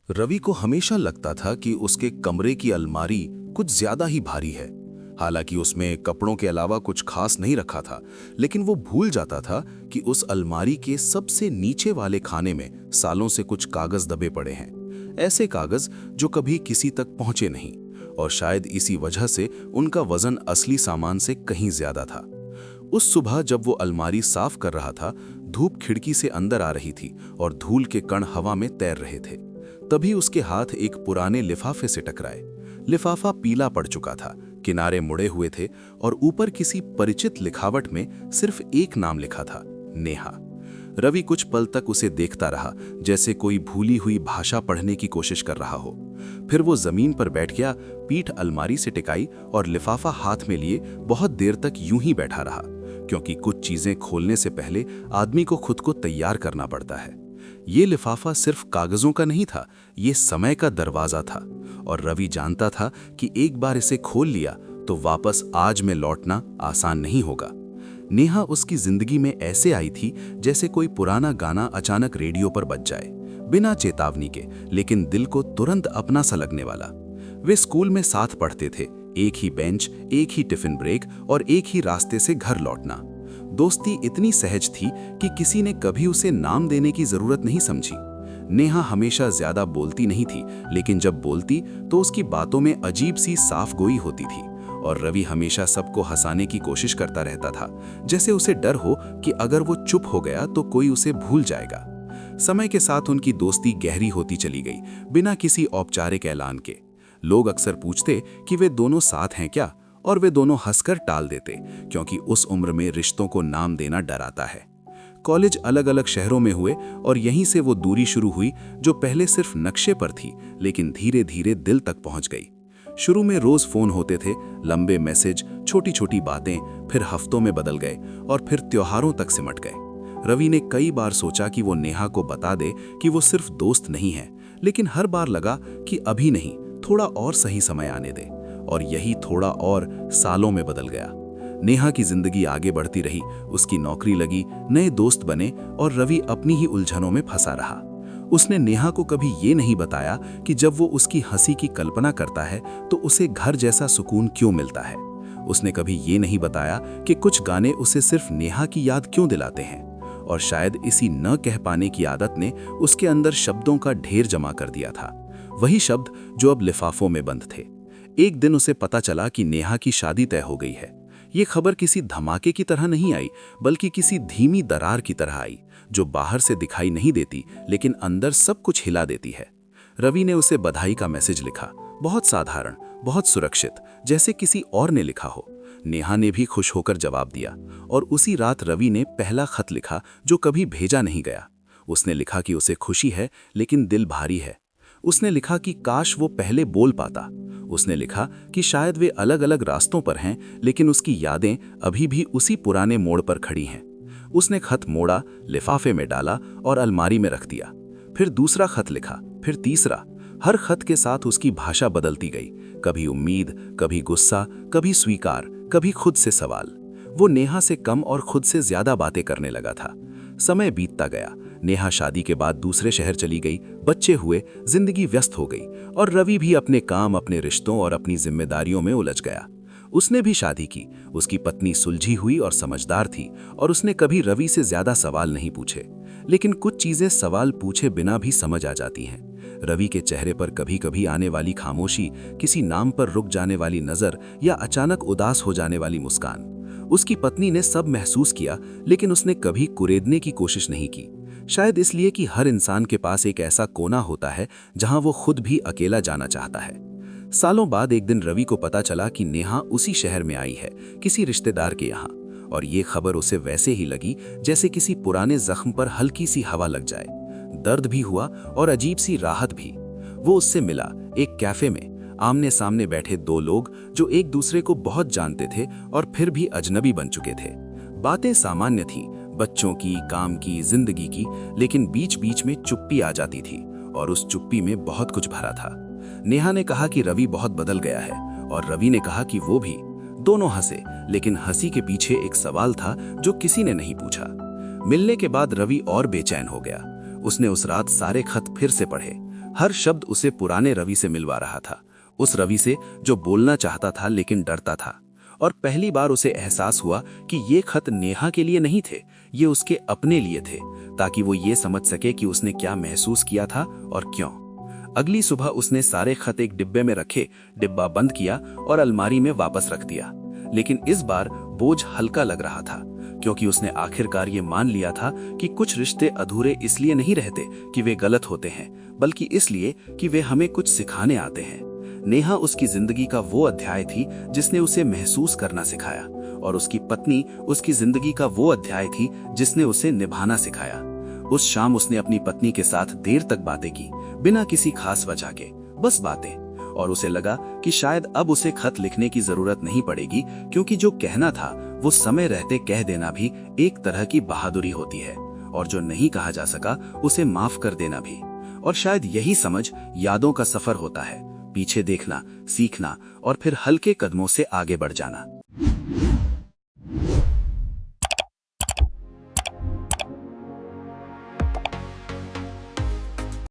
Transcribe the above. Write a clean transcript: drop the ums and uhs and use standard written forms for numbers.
रवि को हमेशा लगता था कि उसके कमरे की अलमारी कुछ ज्यादा ही भारी है। हालांकि उसमें कपड़ों के अलावा कुछ खास नहीं रखा था, लेकिन वो भूल जाता था कि उस अलमारी के सबसे नीचे वाले खाने में सालों से कुछ कागज दबे पड़े हैं। ऐसे कागज जो कभी किसी तक पहुंचे नहीं, और शायद इसी वजह से उनका वजन असली सामान से कहीं ज्यादा था। उस सुबह जब वो अलमारी साफ कर रहा था, धूप खिड़की से अंदर आ रही थी और धूल के कण हवा में तैर रहे थे। तभी उसके हाथ एक पुराने लिफाफे से टकराए। लिफाफा पीला पड़ चुका था, किनारे मुड़े हुए थे और ऊपर किसी परिचित लिखावट में सिर्फ एक नाम लिखा था, नेहा। रवि कुछ पल तक उसे देखता रहा, जैसे कोई भूली हुई भाषा पढ़ने की कोशिश कर रहा हो। फिर वो जमीन पर बैठ गया, पीठ अलमारी से टिकाई और लिफाफा हाथ में लिए बहुत देर तक यूं ही बैठा रहा, क्योंकि कुछ चीजें खोलने से पहले आदमी को खुद को तैयार करना पड़ता है। ये लिफाफा सिर्फ कागजों का नहीं था, ये समय का दरवाजा था, और रवि जानता था कि एक बार इसे खोल लिया तो वापस आज में लौटना आसान नहीं होगा। नेहा उसकी जिंदगी में ऐसे आई थी जैसे कोई पुराना गाना अचानक रेडियो पर बज जाए, बिना चेतावनी के, लेकिन दिल को तुरंत अपना सा लगने वाला। वे स्कूल में साथ पढ़ते थे, एक ही बेंच, एक ही टिफिन ब्रेक और एक ही रास्ते से घर लौटना। दोस्ती इतनी सहज थी कि किसी ने कभी उसे नाम देने की जरूरत नहीं समझी। नेहा हमेशा ज्यादा बोलती नहीं थी, लेकिन जब बोलती तो उसकी बातों में अजीब सी साफ गोई होती थी, और रवि हमेशा सबको हंसाने की कोशिश करता रहता था, जैसे उसे डर हो कि अगर वो चुप हो गया तो कोई उसे भूल जाएगा। समय के साथ उनकी दोस्ती गहरी होती चली गई, बिना किसी औपचारिक ऐलान के। लोग अक्सर पूछते कि वे दोनों साथ हैं क्या, और वे दोनों हंसकर टाल देते, क्योंकि उस उम्र में रिश्तों को नाम देना डराता है। कॉलेज अलग अलग शहरों में हुए और यहीं से वो दूरी शुरू हुई जो पहले सिर्फ नक्शे पर थी, लेकिन धीरे धीरे दिल तक पहुंच गई। शुरू में रोज फोन होते थे, लंबे मैसेज, छोटी छोटी बातें, फिर हफ्तों में बदल गए और फिर त्योहारों तक सिमट गए। रवि ने कई बार सोचा कि वो नेहा को बता दे कि वो सिर्फ दोस्त नहीं है, लेकिन हर बार लगा कि अभी नहीं, थोड़ा और सही समय आने दे। और यही थोड़ा और सालों में बदल गया। नेहा की जिंदगी आगे बढ़ती रही, उसकी नौकरी लगी, नए दोस्त बने, और रवि अपनी ही उलझनों में फंसा रहा। उसने नेहा को कभी ये नहीं बताया कि जब वो उसकी हंसी की कल्पना करता है तो उसे घर जैसा सुकून क्यों मिलता है। उसने कभी ये नहीं बताया कि कुछ गाने उसे सिर्फ नेहा की याद क्यों दिलाते हैं। और शायद इसी न कह पाने की आदत ने उसके अंदर शब्दों का ढेर जमा कर दिया था, वही शब्द जो अब लिफाफों में बंद थे। एक दिन उसे पता चला कि नेहा की शादी तय हो गई है। ये खबर किसी धमाके की तरह नहीं आई, बल्कि किसी धीमी दरार की तरह आई, जो बाहर से दिखाई नहीं देती लेकिन अंदर सब कुछ हिला देती है। रवि ने उसे बधाई का मैसेज लिखा, बहुत साधारण, बहुत सुरक्षित, जैसे किसी और ने लिखा हो। नेहा ने भी खुश होकर जवाब दिया, और उसी रात रवि ने पहला खत लिखा जो कभी भेजा नहीं गया। उसने लिखा कि उसे खुशी है लेकिन दिल भारी है। उसने लिखा कि काश वो पहले बोल पाता। उसने लिखा कि शायद वे अलग अलग रास्तों पर हैं, लेकिन उसकी यादें अभी भी उसी पुराने मोड़ पर खड़ी हैं। उसने खत मोड़ा, लिफाफे में डाला और अलमारी में रख दिया। फिर दूसरा खत लिखा, फिर तीसरा। हर खत के साथ उसकी भाषा बदलती गई, कभी उम्मीद, कभी गुस्सा, कभी स्वीकार, कभी खुद से सवाल। वो नेहा से कम और खुद से ज्यादा बातें करने लगा था। समय बीतता गया। नेहा शादी के बाद दूसरे शहर चली गई, बच्चे हुए, जिंदगी व्यस्त हो गई, और रवि भी अपने काम, अपने रिश्तों और अपनी जिम्मेदारियों में उलझ गया। उसने भी शादी की। उसकी पत्नी सुलझी हुई और समझदार थी, और उसने कभी रवि से ज्यादा सवाल नहीं पूछे। लेकिन कुछ चीजें सवाल पूछे बिना भी समझ आ जाती हैं। रवि के चेहरे पर कभी कभी आने वाली खामोशी, किसी नाम पर रुक जाने वाली नजर, या अचानक उदास हो जाने वाली मुस्कान। उसकी पत्नी ने सब महसूस किया, लेकिन उसने कभी कुरेदने की कोशिश नहीं की। शायद इसलिए कि हर इंसान के पास एक ऐसा कोना होता है जहां वो खुद भी अकेला जाना चाहता है। सालों बाद एक दिन रवि को पता चला कि नेहा उसी शहर में आई है, किसी रिश्तेदार के यहाँ, और ये खबर उसे वैसे ही लगी जैसे किसी पुराने जख्म पर हल्की सी हवा लग जाए। दर्द भी हुआ और अजीब सी राहत भी। वो उससे मिला, एक कैफे में। आमने सामने बैठे दो लोग जो एक दूसरे को बहुत जानते थे और फिर भी अजनबी बन चुके थे। बातें सामान्य थीं, बच्चों की, काम की, जिंदगी की, लेकिन बीच बीच में चुप्पी आ जाती थी, और उस चुप्पी में बहुत कुछ भरा था। नेहा ने कहा कि रवि बहुत बदल गया है, और रवि ने कहा कि वो भी। दोनों हंसे, लेकिन हंसी के पीछे एक सवाल था जो किसी ने नहीं पूछा। मिलने के बाद रवि और बेचैन हो गया। उसने उस रात सारे खत फिर से पढ़े, हर शब्द उसे पुराने रवि से मिलवा रहा था, उस रवि से जो बोलना चाहता था लेकिन डरता था। और पहली बार उसे एहसास हुआ कि ये खत नेहा के लिए नहीं थे, ये उसके अपने लिए थे, ताकि वो ये समझ सके कि उसने क्या महसूस किया था और क्यों। अगली सुबह उसने सारे खत एक डिब्बे में रखे, डिब्बा बंद किया और अलमारी में वापस रख दिया। लेकिन इस बार बोझ हल्का लग रहा था, क्योंकि उसने आखिरकार ये मान लिया था कि कुछ रिश्ते अधूरे इसलिए नहीं रहते कि वे गलत होते हैं, बल्कि इसलिए कि वे हमें कुछ सिखाने आते हैं। नेहा उसकी जिंदगी का वो अध्याय थी जिसने उसे महसूस करना सिखाया, और उसकी पत्नी उसकी जिंदगी का वो अध्याय थी जिसने उसे निभाना सिखाया। उस शाम उसने अपनी पत्नी के साथ देर तक बातें की, बिना किसी खास वजह के, बस बातें। और उसे लगा कि शायद अब उसे खत लिखने की जरूरत नहीं पड़ेगी, क्योंकि जो कहना था वो समय रहते कह देना भी एक तरह की बहादुरी होती है, और जो नहीं कहा जा सका उसे माफ कर देना भी। और शायद यही समझ यादों का सफर होता है, पीछे देखना, सीखना और फिर हल्के कदमों से आगे बढ़ जाना।